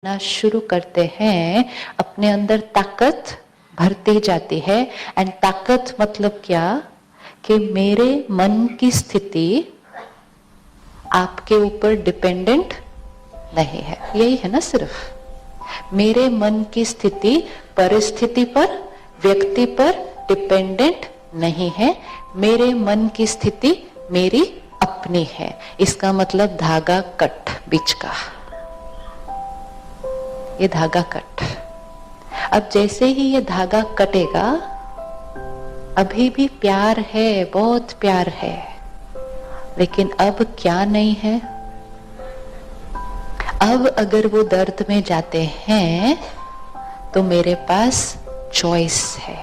ना शुरू करते हैं, अपने अंदर ताकत भरती जाती है। एंड ताकत मतलब क्या कि मेरे मन की स्थिति आपके ऊपर डिपेंडेंट नहीं है। यही है ना, सिर्फ मेरे मन की स्थिति परिस्थिति पर, व्यक्ति पर डिपेंडेंट नहीं है। मेरे मन की स्थिति मेरी अपनी है। इसका मतलब धागा कट, बीच का ये धागा कट। अब जैसे ही ये धागा कटेगा, अभी भी प्यार है, बहुत प्यार है, लेकिन अब क्या नहीं है। अब अगर वो दर्द में जाते हैं तो मेरे पास चॉइस है,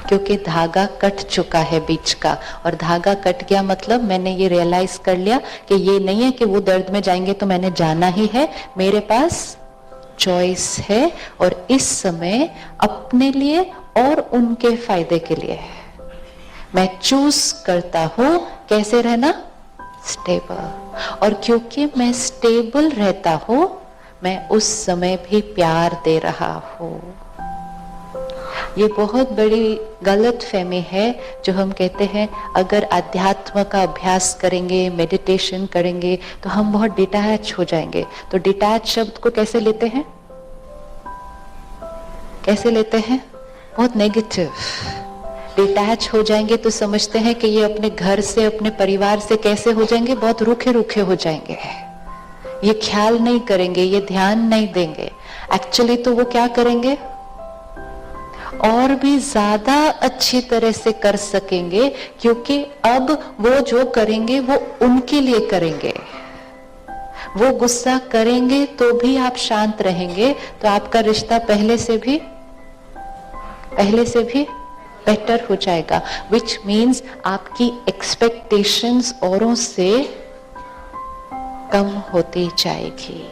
क्योंकि धागा कट चुका है बीच का। और धागा कट गया मतलब मैंने ये रियलाइज कर लिया कि ये नहीं है कि वो दर्द में जाएंगे तो मैंने जाना ही है। मेरे पास चॉइस है, और इस समय अपने लिए और उनके फायदे के लिए मैं चूज करता हूं कैसे रहना, स्टेबल। और क्योंकि मैं स्टेबल रहता हूं, मैं उस समय भी प्यार दे रहा हूं। ये बहुत बड़ी गलत फहमी है जो हम कहते हैं अगर अध्यात्म का अभ्यास करेंगे, मेडिटेशन करेंगे तो हम बहुत डिटैच हो जाएंगे। तो डिटैच शब्द को कैसे लेते हैं, कैसे लेते हैं? बहुत नेगेटिव। डिटैच हो जाएंगे तो समझते हैं कि ये अपने घर से, अपने परिवार से कैसे हो जाएंगे, बहुत रूखे रूखे हो जाएंगे, ये ख्याल नहीं करेंगे, ये ध्यान नहीं देंगे। एक्चुअली तो वो क्या करेंगे, और भी ज्यादा अच्छी तरह से कर सकेंगे, क्योंकि अब वो जो करेंगे वो उनके लिए करेंगे। वो गुस्सा करेंगे तो भी आप शांत रहेंगे, तो आपका रिश्ता पहले से भी बेटर हो जाएगा। विच मीन्स आपकी एक्सपेक्टेशंस औरों से कम होती जाएगी,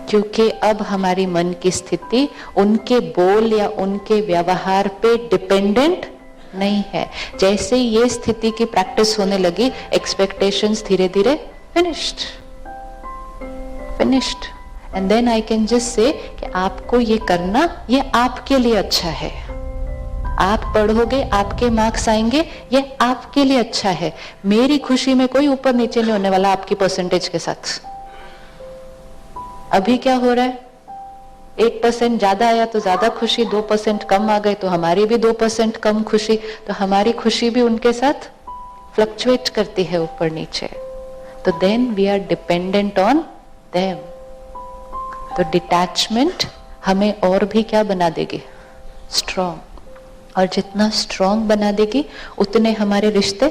क्योंकि अब हमारी मन की स्थिति उनके बोल या उनके व्यवहार पे डिपेंडेंट नहीं है। जैसे ये स्थिति की प्रैक्टिस होने लगी, एक्सपेक्टेशंस धीरे धीरे finished. And then I can just say कि आपको ये करना, ये आपके लिए अच्छा है। आप पढ़ोगे, आपके मार्क्स आएंगे, ये आपके लिए अच्छा है। मेरी खुशी में कोई ऊपर नीचे नहीं होने वाला आपकी परसेंटेज के साथ। अभी क्या हो रहा है, 1% ज्यादा आया तो ज्यादा खुशी, 2% कम आ गए तो हमारी भी 2% कम खुशी। तो हमारी खुशी भी उनके साथ फ्लक्चुएट करती है ऊपर नीचे। तो then we are dependent on them. तो डिटैचमेंट हमें और भी क्या बना देगी, स्ट्रॉन्ग। और जितना स्ट्रॉन्ग बना देगी उतने हमारे रिश्ते।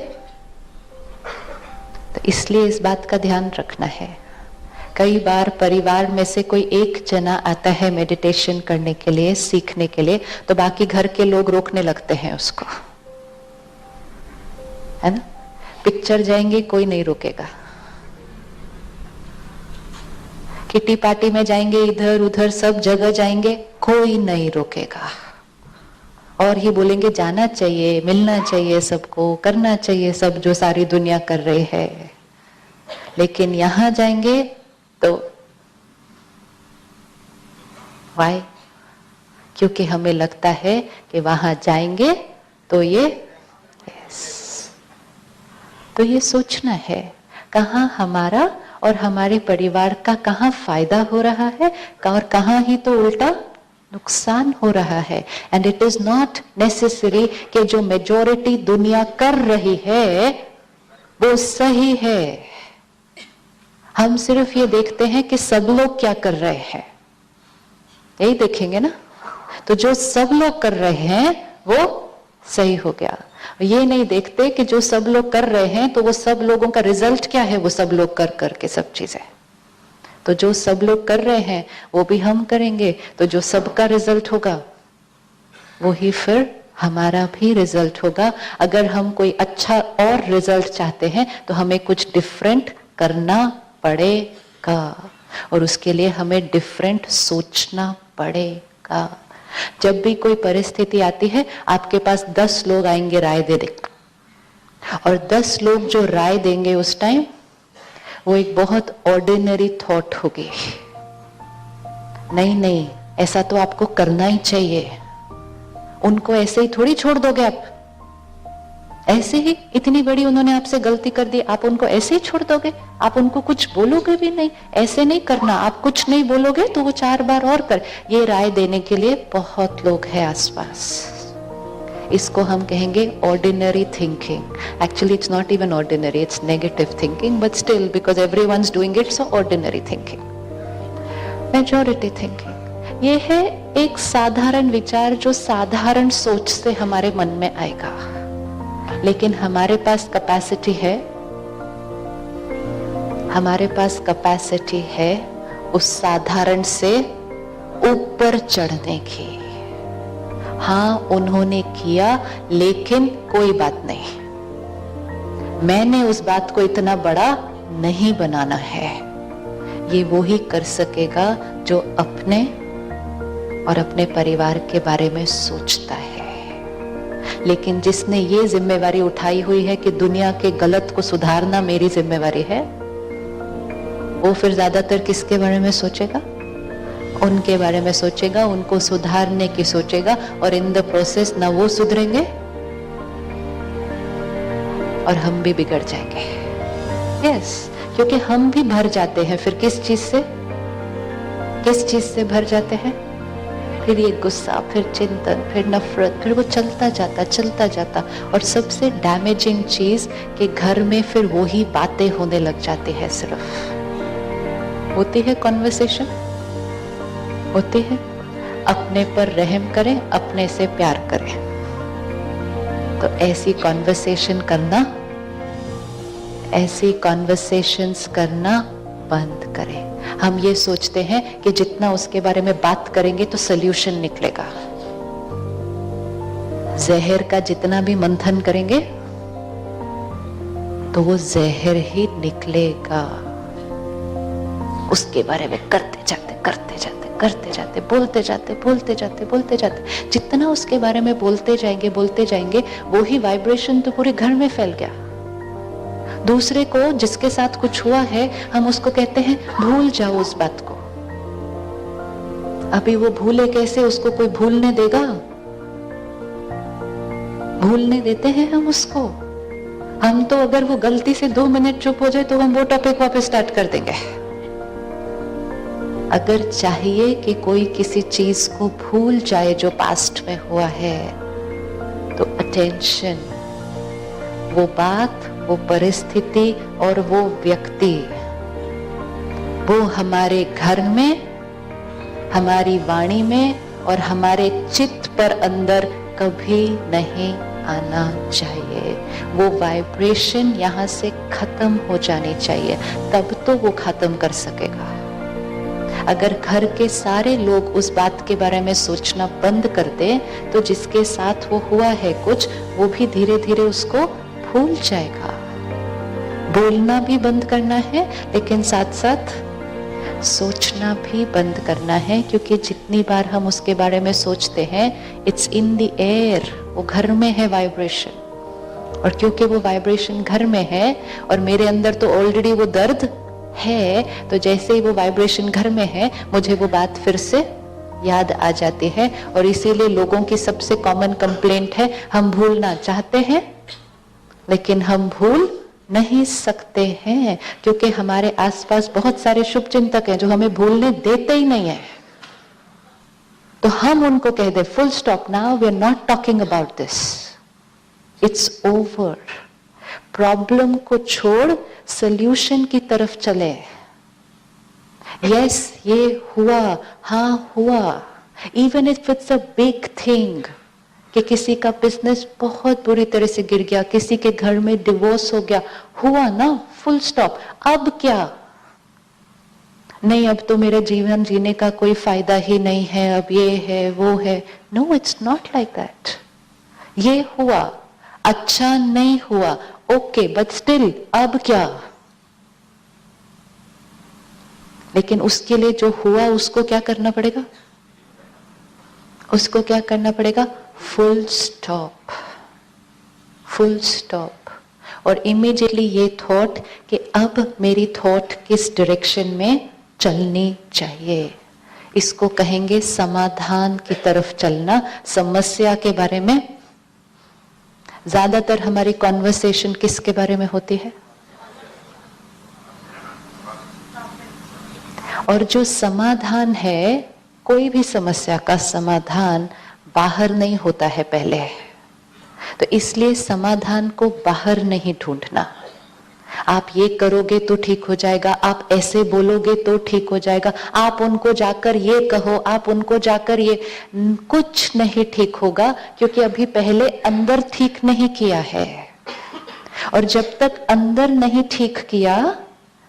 तो इसलिए इस बात का ध्यान रखना है। कई बार परिवार में से कोई एक जना आता है मेडिटेशन करने के लिए, सीखने के लिए, तो बाकी घर के लोग रोकने लगते हैं उसको, है ना। पिक्चर जाएंगे, कोई नहीं रोकेगा। किटी पार्टी में जाएंगे, इधर उधर सब जगह जाएंगे, कोई नहीं रोकेगा। और ये बोलेंगे जाना चाहिए, मिलना चाहिए, सबको करना चाहिए सब जो सारी दुनिया कर रही है। लेकिन यहां जाएंगे तो वाई? क्योंकि हमें लगता है कि वहां जाएंगे तो ये तो ये सोचना है कहाँ हमारा और हमारे परिवार का कहाँ फायदा हो रहा है और कहाँ ही तो उल्टा नुकसान हो रहा है। And it is not necessary कि जो मेजॉरिटी दुनिया कर रही है वो सही है। हम सिर्फ ये देखते हैं कि सब लोग क्या कर रहे हैं, यही देखेंगे ना। तो जो सब लोग कर रहे हैं वो सही हो गया। ये नहीं देखते कि जो सब लोग कर रहे हैं तो वो सब लोगों का रिजल्ट क्या है, वो सब लोग कर करके सब चीजें। तो जो सब लोग कर रहे हैं वो भी हम करेंगे, तो जो सबका रिजल्ट होगा वो ही फिर हमारा भी रिजल्ट होगा। अगर हम कोई अच्छा और रिजल्ट चाहते हैं तो हमें कुछ डिफरेंट करना पड़ेगा, और उसके लिए हमें डिफरेंट सोचना पड़ेगा। जब भी कोई परिस्थिति आती है, आपके पास 10 लोग आएंगे राय दे दे, और 10 लोग जो राय देंगे उस टाइम वो एक बहुत ऑर्डिनरी थॉट होगी, नहीं नहीं, ऐसा तो आपको करना ही चाहिए, उनको ऐसे ही थोड़ी छोड़ दोगे आप, ऐसे ही इतनी बड़ी उन्होंने आपसे गलती कर दी, आप उनको ऐसे ही छोड़ दोगे? आप उनको कुछ बोलोगे भी नहीं? ऐसे नहीं करना, आप कुछ नहीं बोलोगे तो वो 4 बार और कर। ये राय देने के लिए बहुत लोग हैं आसपास। इसको हम कहेंगे ordinary thinking. Actually it's not even ordinary, it's negative thinking, but still because everyone's doing it, so ordinary thinking. Majority thinking ये है एक साधारण विचार जो साधारण सोच से हमारे मन में आएगा, लेकिन हमारे पास कैपेसिटी है, हमारे पास कैपेसिटी है उस साधारण से ऊपर चढ़ने की। हाँ, उन्होंने किया, लेकिन कोई बात नहीं, मैंने उस बात को इतना बड़ा नहीं बनाना है। ये वो ही कर सकेगा जो अपने और अपने परिवार के बारे में सोचता है। लेकिन जिसने ये जिम्मेवारी उठाई हुई है कि दुनिया के गलत को सुधारना मेरी जिम्मेवारी है, वो फिर ज्यादातर किसके बारे में सोचेगा? उनके बारे में सोचेगा, उनको सुधारने की सोचेगा, और इन द प्रोसेस ना वो सुधरेंगे और हम भी बिगड़ जाएंगे। यस, क्योंकि हम भी भर जाते हैं फिर किस चीज से भर जाते हैं? फिर ये गुस्सा, फिर चिंतन, फिर नफरत, फिर वो चलता जाता। और सबसे डैमेजिंग चीज कि घर में फिर वही बातें होने लग जाती है। सिर्फ होती है कॉन्वर्सेशन, होती है अपने पर रहम करें, अपने से प्यार करें। तो ऐसी कॉन्वर्सेशंस करना बंद करें। हम ये सोचते हैं कि जितना उसके बारे में बात करेंगे तो सल्यूशन निकलेगा। जहर का जितना भी मंथन करेंगे तो वो जहर ही निकलेगा। उसके बारे में करते जाते, बोलते जाते। जितना उसके बारे में बोलते जाएंगे वो ही वाइब्रेशन तो पूरे घर में फैल गया। दूसरे को जिसके साथ कुछ हुआ है, हम उसको कहते हैं भूल जाओ उस बात को। अभी वो भूले कैसे? उसको कोई भूलने देगा? भूलने देते हैं हम उसको? हम तो अगर वो गलती से 2 मिनट चुप हो जाए तो हम वो टॉपिक वापस स्टार्ट कर देंगे। अगर चाहिए कि कोई किसी चीज को भूल जाए जो पास्ट में हुआ है, तो अटेंशन, वो बात, वो परिस्थिति और वो व्यक्ति, वो हमारे घर में, हमारी वाणी में और हमारे चित्त पर अंदर कभी नहीं आना चाहिए। वो वाइब्रेशन यहाँ से खत्म हो जानी चाहिए, तब तो वो खत्म कर सकेगा। अगर घर के सारे लोग उस बात के बारे में सोचना बंद कर दे, तो जिसके साथ वो हुआ है कुछ, वो भी धीरे धीरे उसको भूल जाएगा। बोलना भी बंद करना है, लेकिन साथ साथ सोचना भी बंद करना है, क्योंकि जितनी बार हम उसके बारे में सोचते हैं, इट्स इन द एयर, वो घर में है वाइब्रेशन। और क्योंकि वो वाइब्रेशन घर में है और मेरे अंदर तो ऑलरेडी वो दर्द है, तो जैसे ही वो वाइब्रेशन घर में है, मुझे वो बात फिर से याद आ जाती है। और इसीलिए लोगों की सबसे कॉमन कंप्लेंट है, हम भूलना चाहते हैं लेकिन हम भूल नहीं सकते हैं, क्योंकि हमारे आसपास बहुत सारे शुभ चिंतक हैं जो हमें भूलने देते ही नहीं है। तो हम उनको कह दे full stop, now we are not talking about this, it's over. Problem को छोड़ सॉल्यूशन की तरफ चले। यस, ये हुआ, हाँ हुआ, even if it's a big thing, कि किसी का बिजनेस बहुत बुरी तरह से गिर गया, किसी के घर में डिवोर्स हो गया, हुआ ना, फुल स्टॉप। अब क्या? नहीं, अब तो मेरे जीवन जीने का कोई फायदा ही नहीं है, अब ये है वो है। No, it's not like that. ये हुआ, अच्छा नहीं हुआ, ओके, बट स्टिल अब क्या? लेकिन उसके लिए जो हुआ उसको क्या करना पड़ेगा? उसको क्या करना पड़ेगा? Full stop, full stop. और इमीडिएटली ये थॉट कि अब मेरी थॉट किस डायरेक्शन में चलनी चाहिए, इसको कहेंगे समाधान की तरफ चलना। समस्या के बारे में ज्यादातर हमारी कॉन्वर्सेशन किसके बारे में होती है? और जो समाधान है, कोई भी समस्या का समाधान बाहर नहीं होता है पहले, तो इसलिए समाधान को बाहर नहीं ढूंढना। आप ये करोगे तो ठीक हो जाएगा, आप ऐसे बोलोगे तो ठीक हो जाएगा, आप उनको जाकर ये कहो, आप उनको जाकर ये, कुछ नहीं ठीक होगा, क्योंकि अभी पहले अंदर ठीक नहीं किया है। और जब तक अंदर नहीं ठीक किया,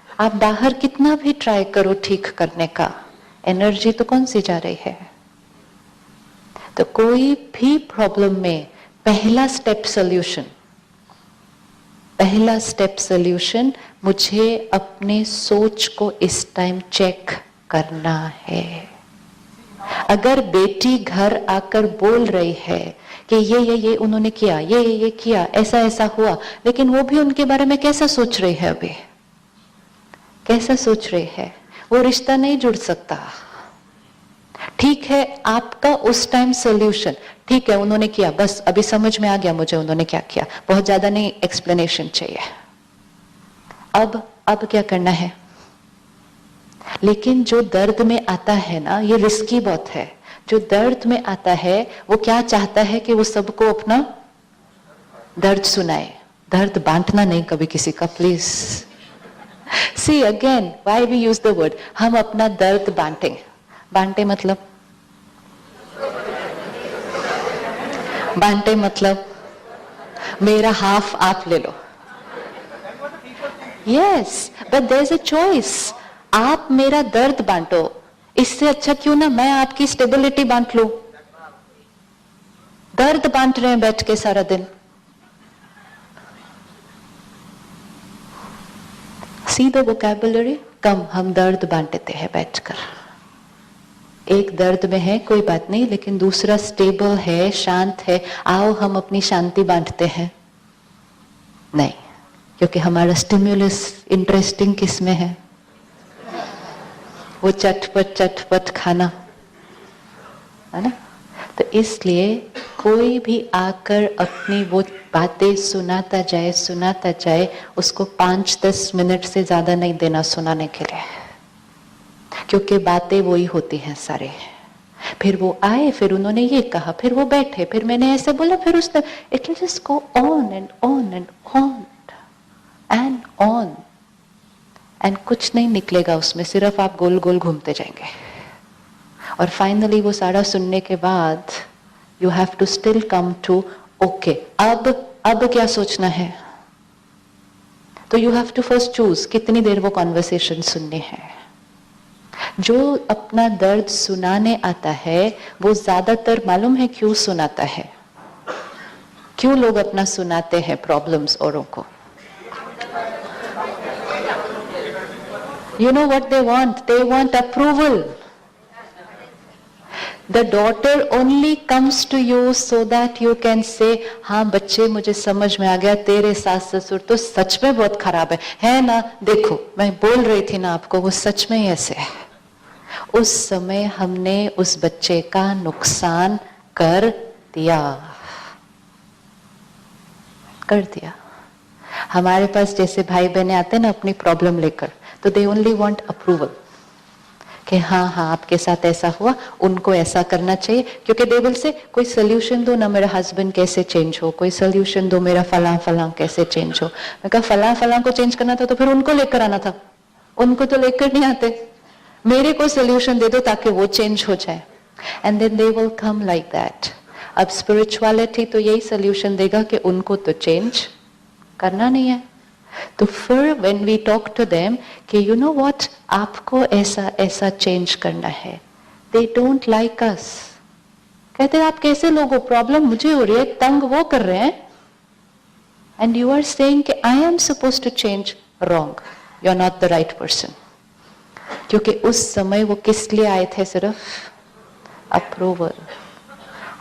आप बाहर कितना भी ट्राई करो ठीक करने का, एनर्जी तो कौन सी जा रही है? तो कोई भी प्रॉब्लम में पहला स्टेप सोल्यूशन मुझे अपने सोच को इस टाइम चेक करना है। अगर बेटी घर आकर बोल रही है कि ये उन्होंने किया, ये किया, ऐसा ऐसा हुआ, लेकिन वो भी उनके बारे में कैसा सोच रही है? अभी कैसा सोच रही है? वो रिश्ता नहीं जुड़ सकता। ठीक है, आपका उस टाइम सोल्यूशन, ठीक है उन्होंने किया, बस अभी समझ में आ गया मुझे उन्होंने क्या किया, बहुत ज्यादा नहीं एक्सप्लेनेशन चाहिए। अब क्या करना है? लेकिन जो दर्द में आता है ना, ये रिस्की बहुत है। जो दर्द में आता है वो क्या चाहता है कि वो सबको अपना दर्द सुनाए। दर्द बांटना नहीं कभी किसी का, please. See again why we use the word, हम अपना दर्द बांटे मतलब मेरा हाफ आप ले लो। Yes, but there is a choice. आप मेरा दर्द बांटो, इससे अच्छा क्यों ना मैं आपकी स्टेबिलिटी बांट लूं। दर्द बांट रहे हैं बैठ के सारा दिन। सी द वोकैबुलरी, कम हम दर्द बांटते हैं बैठकर। एक दर्द में है कोई बात नहीं, लेकिन दूसरा स्टेबल है, शांत है, आओ हम अपनी शांति बांटते हैं। नहीं, क्योंकि हमारा स्टिम्युलस इंटरेस्टिंग किस में है? वो चटपट खाना है ना। तो इसलिए कोई भी आकर अपनी वो बातें सुनाता जाए, उसको 5-10 मिनट से ज्यादा नहीं देना सुनाने के लिए, क्योंकि बातें वही होती हैं सारे। फिर वो आए, फिर उन्होंने ये कहा, फिर वो बैठे, फिर मैंने ऐसे बोला, फिर उसने, it will just go on and on and on and on, and कुछ नहीं निकलेगा उसमें, सिर्फ आप गोल गोल घूमते जाएंगे। और फाइनली वो सारा सुनने के बाद you have to still come to okay, अब क्या सोचना है। तो you have to first choose कितनी देर वो कॉन्वर्सेशन सुननी है। जो अपना दर्द सुनाने आता है वो ज्यादातर मालूम है क्यों सुनाता है? क्यों लोग अपना सुनाते हैं प्रॉब्लम्स औरों को? You know what they want? They want approval. The daughter only comes to you so that you can say, हाँ बच्चे मुझे समझ में आ गया, तेरे सास ससुर तो सच में बहुत खराब है ना, देखो मैं बोल रही थी ना आपको, वो सच में ही ऐसे है। उस समय हमने उस बच्चे का नुकसान कर दिया। हमारे पास जैसे भाई बहने आते हैं ना अपनी प्रॉब्लम लेकर, तो दे ओनली वांट अप्रूवल कि हाँ आपके साथ ऐसा हुआ, उनको ऐसा करना चाहिए, क्योंकि दे विल से कोई सोल्यूशन दो ना, मेरा हस्बैंड कैसे चेंज हो, कोई सोल्यूशन दो, मेरा फलां कैसे चेंज हो। मैं कहा फलां को चेंज करना था तो फिर उनको लेकर आना था, उनको तो लेकर नहीं आते, मेरे को सोल्यूशन दे दो ताकि वो चेंज हो जाए। And then they will come like that. अब स्पिरिचुअलिटी तो यही सोल्यूशन देगा कि उनको तो चेंज करना नहीं है। तो फिर when we talk to them कि यू नो व्हाट, आपको ऐसा चेंज करना है, दे डोंट लाइक अस। कहते हैं आप कैसे लोग हो, प्रॉब्लम मुझे हो रही है, तंग वो कर रहे हैं, एंड यू आर सेइंग कि I am supposed to change. Wrong, you are not the right person. क्योंकि उस समय वो किस लिए आए थे? सिर्फ अप्रूवल।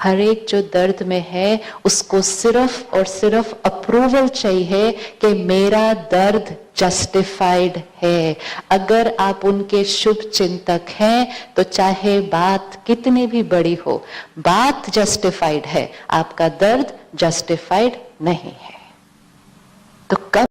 हर एक जो दर्द में है उसको सिर्फ और सिर्फ अप्रूवल चाहिए कि मेरा दर्द जस्टिफाइड है। अगर आप उनके शुभ चिंतक हैं तो चाहे बात कितनी भी बड़ी हो, बात जस्टिफाइड है, आपका दर्द जस्टिफाइड नहीं है। तो कब